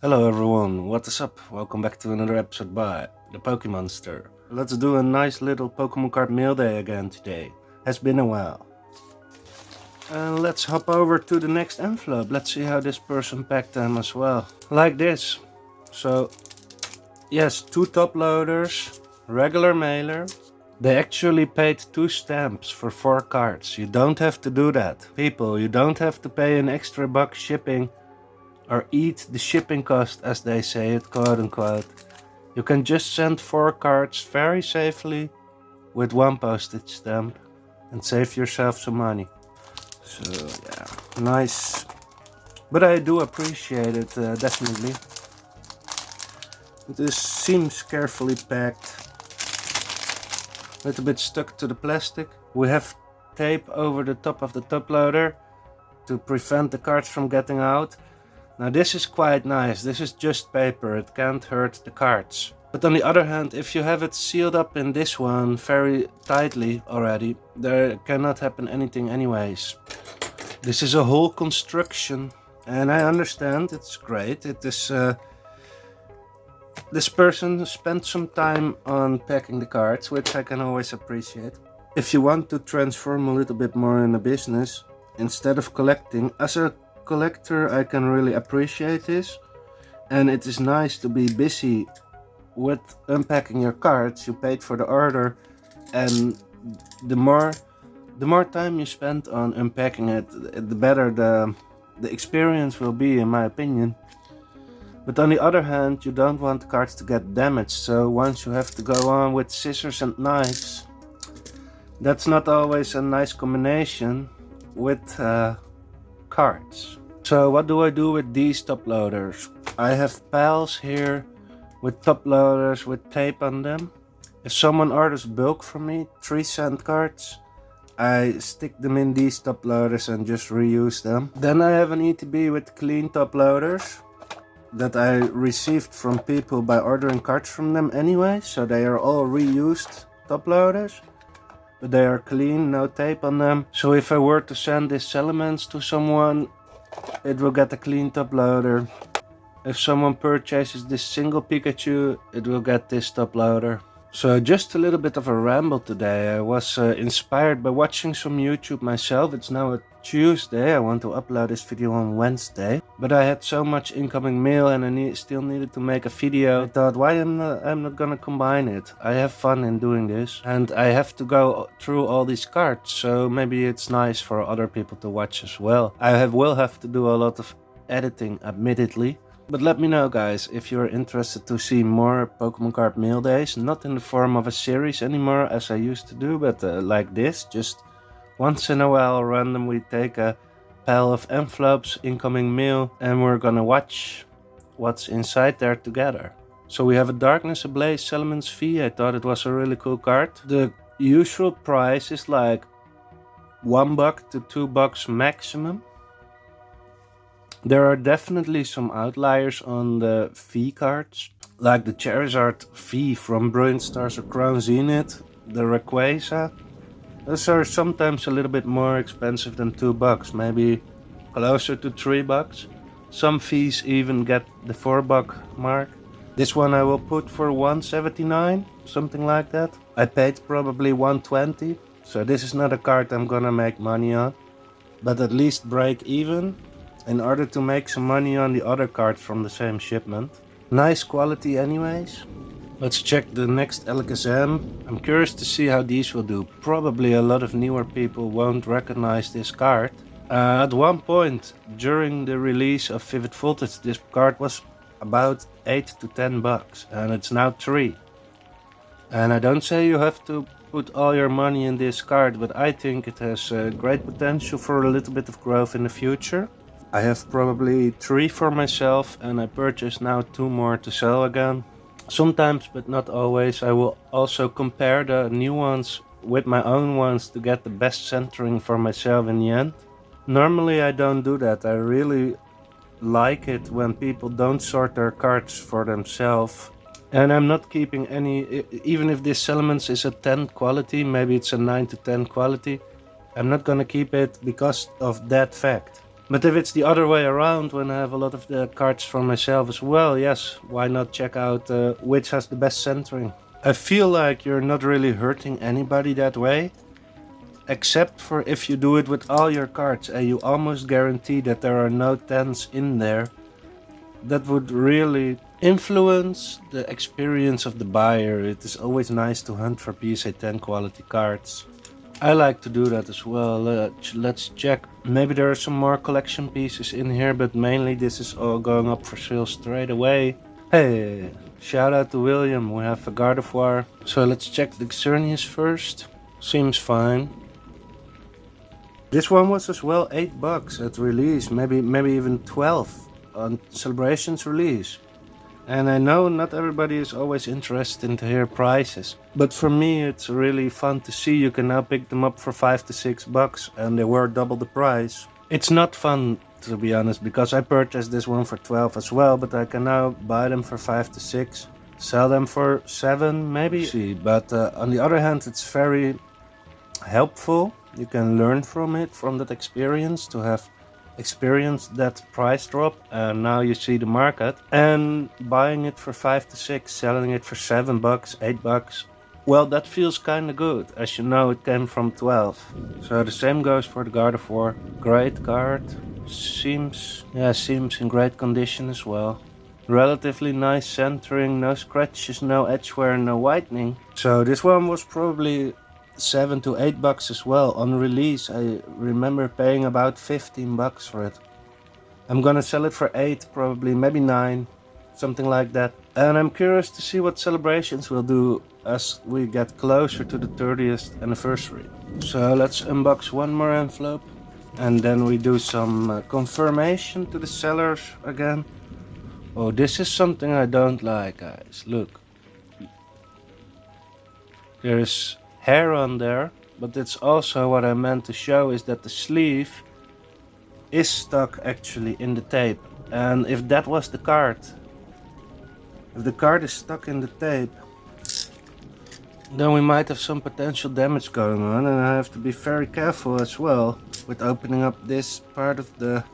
Hello everyone, what is up? Welcome back to another episode by the Pokemonster. Let's do a nice little Pokemon card mail day again today. Has been a while. And let's hop over to the next envelope. Let's see how this person packed them as well. Like this. So, yes, 2 top loaders, regular mailer. They actually paid 2 stamps for 4 cards. You don't have to do that. People, you don't have to pay an extra buck shipping or eat the shipping cost, as they say it, quote unquote. You can just send 4 cards very safely with 1 postage stamp and save yourself some money. So yeah, nice. But I do appreciate it, definitely. This seems carefully packed. A little bit stuck to the plastic. We have tape over the top of the top loader to prevent the cards from getting out. Now this is quite nice, this is just paper, it can't hurt the cards. But on the other hand, if you have it sealed up in this one very tightly already, there cannot happen anything anyways. This is a whole construction, and I understand, it's great. It is, this person spent some time on packing the cards, which I can always appreciate. If you want to transform a little bit more in a business, instead of collecting, as a collector I can really appreciate this, and it is nice to be busy with unpacking your cards. You paid for the order, and the more time you spend on unpacking it, the better the experience will be, in my opinion. But on the other hand, you don't want the cards to get damaged, so once you have to go on with scissors and knives, that's not always a nice combination with cards. So what do I do with these top loaders? I have piles here with top loaders with tape on them. If someone orders bulk from me, 3-cent cards, I stick them in these top loaders and just reuse them. Then I have an ETB with clean top loaders that I received from people by ordering cards from them anyway, so they are all reused top loaders. But they are clean, no tape on them. So if I were to send these Salamence to someone, it will get a clean top loader. If someone purchases this single Pikachu, it will get this top loader. So just a little bit of a ramble today. I was inspired by watching some YouTube myself. It's now a Tuesday. I want to upload this video on Wednesday. But I had so much incoming mail and I still needed to make a video. I thought, why I'm not gonna combine it? I have fun in doing this. And I have to go through all these cards. So maybe it's nice for other people to watch as well. Will have to do a lot of editing, admittedly. But let me know, guys, if you're interested to see more Pokemon card mail days, not in the form of a series anymore as I used to do, but like this, just once in a while randomly take a pile of envelopes, incoming mail, and we're gonna watch what's inside there together. So we have a Darkness Ablaze Salamence V. I thought it was a really cool card. The usual price is like $1 to $2 maximum. There are definitely some outliers on the V cards, like the Charizard V from Brilliant Stars or Crown Zenith, the Rayquaza. Those are sometimes a little bit more expensive than $2, maybe closer to $3. Some Vs even get the $4 mark. This one I will put for $1.79, something like that. I paid probably $1.20, so this is not a card I'm gonna make money on, but at least break even, in order to make some money on the other cards from the same shipment. Nice quality anyways. Let's check the next Alakazam. I'm curious to see how these will do. Probably a lot of newer people won't recognize this card. At one point during the release of Vivid Voltage, this card was about $8 to $10 and it's now $3. And I don't say you have to put all your money in this card, but I think it has great potential for a little bit of growth in the future. I have probably 3 for myself and I purchased now 2 more to sell again. Sometimes, but not always, I will also compare the new ones with my own ones to get the best centering for myself in the end. Normally I don't do that. I really like it when people don't sort their cards for themselves. And I'm not keeping any, even if this Salamence is a 10 quality, maybe it's a 9 to 10 quality, I'm not gonna keep it because of that fact. But if it's the other way around, when I have a lot of the cards for myself as well, yes, why not check out which has the best centering? I feel like you're not really hurting anybody that way, except for if you do it with all your cards and you almost guarantee that there are no 10s in there. That would really influence the experience of the buyer. It is always nice to hunt for PSA 10 quality cards. I like to do that as well. Let's check. Maybe there are some more collection pieces in here, but mainly this is all going up for sale straight away. Hey, shout out to William. We have a Gardevoir. So let's check the Xerneas first. Seems fine. This one was as well $8 at release, maybe even 12 on Celebrations release. And I know not everybody is always interested to hear prices, but for me it's really fun to see you can now pick them up for $5 to $6 and they were double the price. It's not fun, to be honest, because I purchased this one for 12 as well, but I can now buy them for 5 to 6, sell them for 7 maybe. See, but on the other hand, it's very helpful. You can learn from it, from that experience, to have experienced that price drop, and now you see the market. And buying it for 5 to 6, selling it for $7, $8, well, that feels kinda good. As you know, it came from 12. So the same goes for the Gardevoir. Great card. Seems in great condition as well. Relatively nice centering, no scratches, no edge wear, no whitening. So this one was probably $7 to $8 as well. On release, I remember paying about $15 for it. I'm gonna sell it for 8, probably, maybe 9, something like that. And I'm curious to see what Celebrations will do as we get closer to the 30th anniversary. So let's unbox one more envelope, and then we do some confirmation to the sellers again. Oh, this is something I don't like, guys. Look. There's hair on there, but it's also what I meant to show is that the sleeve is stuck actually in the tape. And if that was the card, if the card is stuck in the tape, then we might have some potential damage going on, and I have to be very careful as well with opening up this part of the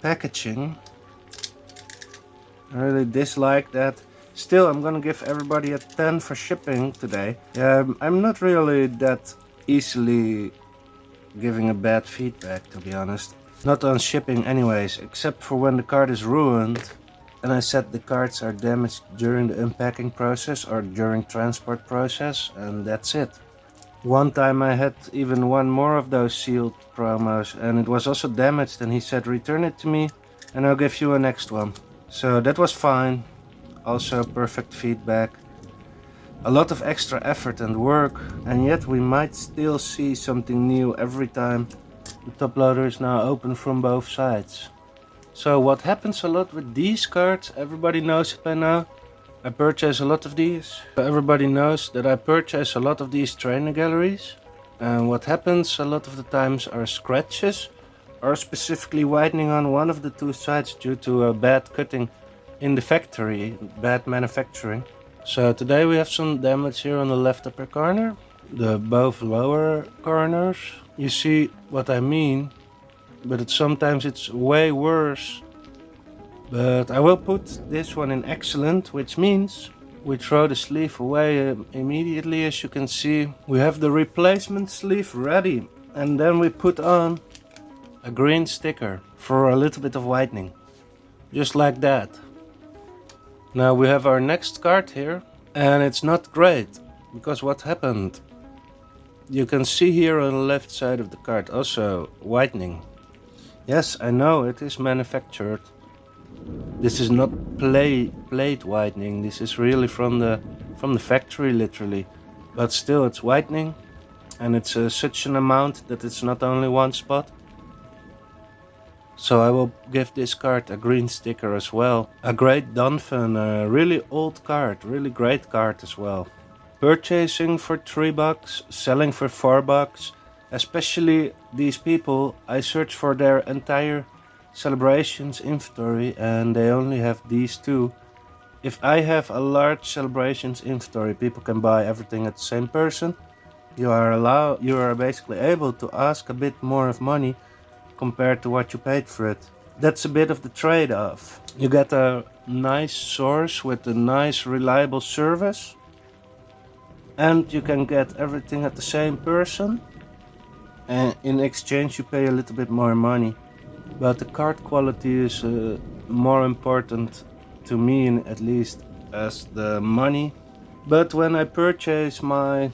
packaging. I really dislike that. Still, I'm gonna give everybody a 10 for shipping today. I'm not really that easily giving a bad feedback, to be honest. Not on shipping anyways, except for when the card is ruined and I said the cards are damaged during the unpacking process or during transport process, and that's it. One time I had even one more of those sealed promos and it was also damaged, and he said return it to me and I'll give you a next one. So that was fine. Also perfect feedback. A lot of extra effort and work, and yet we might still see something new every time the top loader is now open from both sides. So what happens a lot with these cards, everybody knows it by now. I purchase a lot of these. Everybody knows that I purchase a lot of these trainer galleries. And what happens a lot of the times are scratches, or specifically whitening on one of the two sides due to a bad cutting in the factory, bad manufacturing. So today we have some damage here on the left upper corner, the both lower corners. You see what I mean, but sometimes it's way worse. But I will put this one in excellent, which means we throw the sleeve away immediately. As you can see, we have the replacement sleeve ready, and then we put on a green sticker for a little bit of whitening, just like that. Now we have our next card here, and it's not great, because what happened? You can see here on the left side of the card also whitening. Yes, I know it is manufactured. This is not plate whitening. This is really from the factory, literally. But still, it's whitening, and it's such an amount that it's not only one spot. So I will give this card a green sticker as well. A great Dunfin, a really old card, really great card as well. Purchasing for $3, selling for $4. Especially these people, I search for their entire Celebrations inventory and they only have these two. If I have a large Celebrations inventory, people can buy everything at the same person. You are basically able to ask a bit more of money compared to what you paid for it. That's a bit of the trade-off. You get a nice source with a nice reliable service, and you can get everything at the same person, and in exchange you pay a little bit more money. But the card quality is more important to me, at least, as the money. But when I purchase my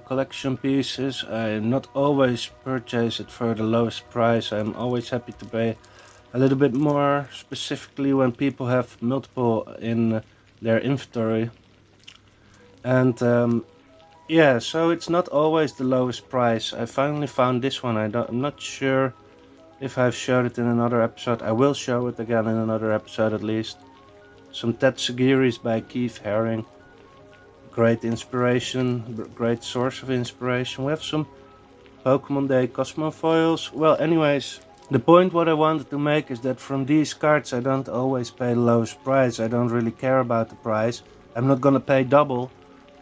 collection pieces, I not always purchase it for the lowest price. I'm always happy to pay a little bit more, specifically when people have multiple in their inventory. And yeah, so it's not always the lowest price. I finally found this one. I'm not sure if I've showed it in another episode. I will show it again in another episode at least. Some Tatsugiris by Keith Haring. Great inspiration, great source of inspiration. We have some Pokemon Day Cosmo foils. Well, anyways, the point what I wanted to make is that from these cards I don't always pay the lowest price. I don't really care about the price. I'm not gonna pay double,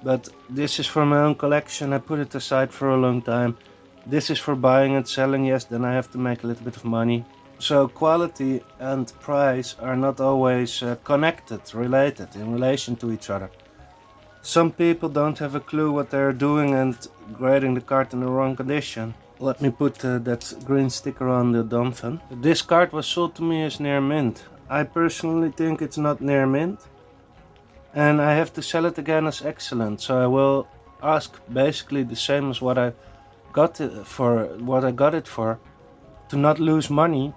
but this is for my own collection. I put it aside for a long time. This is for buying and selling, yes, then I have to make a little bit of money. So quality and price are not always connected, related, in relation to each other. Some people don't have a clue what they're doing and grading the card in the wrong condition. Let me put that green sticker on the Donphan. This card was sold to me as near mint. I personally think it's not near mint. And I have to sell it again as excellent. So I will ask basically the same as what I got it for, to not lose money.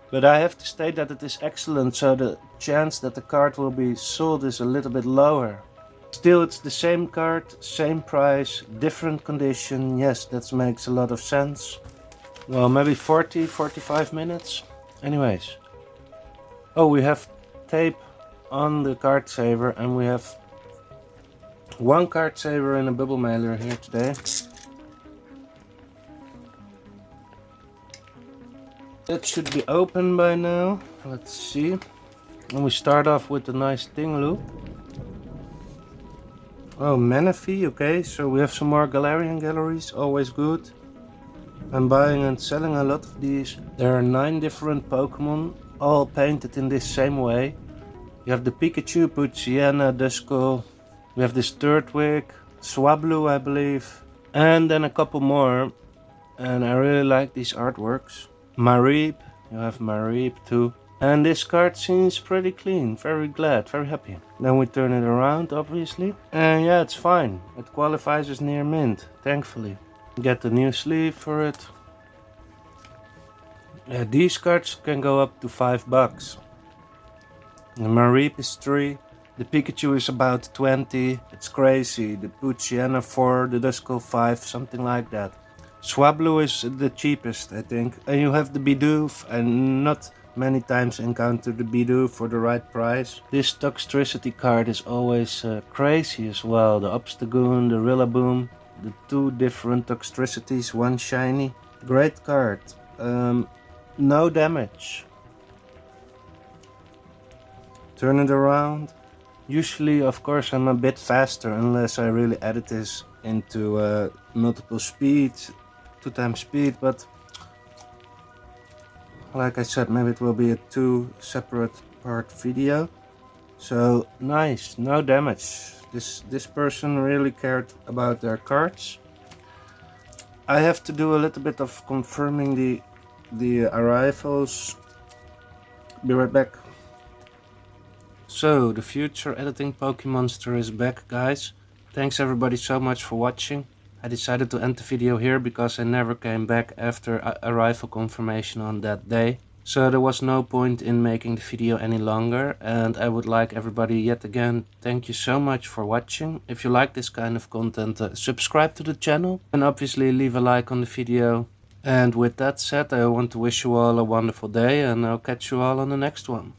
But I have to state that it is excellent, so the chance that the card will be sold is a little bit lower. Still, it's the same card, same price, different condition. Yes, that makes a lot of sense. Well, maybe 45 minutes. Anyways. Oh, we have tape on the card saver, and we have one card saver and a bubble mailer here today. That should be open by now. Let's see. And we start off with a nice thing loop. Oh, Manaphy, okay, so we have some more Galarian galleries, always good. I'm buying and selling a lot of these. There are 9 different Pokemon, all painted in this same way. You have the Pikachu, Poochyena, Duskull. We have this Turtwig, Swablu, I believe. And then a couple more. And I really like these artworks. Mareep, you have Mareep too. And this card seems pretty clean, very glad, very happy. Then we turn it around, obviously. And yeah, it's fine. It qualifies as near mint, thankfully. Get the new sleeve for it. Yeah, these cards can go up to $5. The Mareep is 3. The Pikachu is about 20. It's crazy. The Poochyena 4, the Duskull 5, something like that. Swablu is the cheapest, I think. And you have the Bidoof. I not many times encountered the Bidoof for the right price. This Toxtricity card is always crazy as well. The Obstagoon, the Rillaboom. The 2 different Toxtricities, 1 shiny. Great card. No damage. Turn it around. Usually, of course, I'm a bit faster unless I really edit this into multiple speeds. 2 times speed, but like I said, maybe it will be a 2 separate part video. So nice, no damage. This person really cared about their cards. I have to do a little bit of confirming the arrivals. Be right back. So the future editing Pokemonster is back, guys. Thanks everybody so much for watching. I decided to end the video here because I never came back after arrival confirmation on that day. So there was no point in making the video any longer, and I would like everybody yet again, thank you so much for watching. If you like this kind of content, subscribe to the channel and obviously leave a like on the video. And with that said, I want to wish you all a wonderful day, and I'll catch you all on the next one.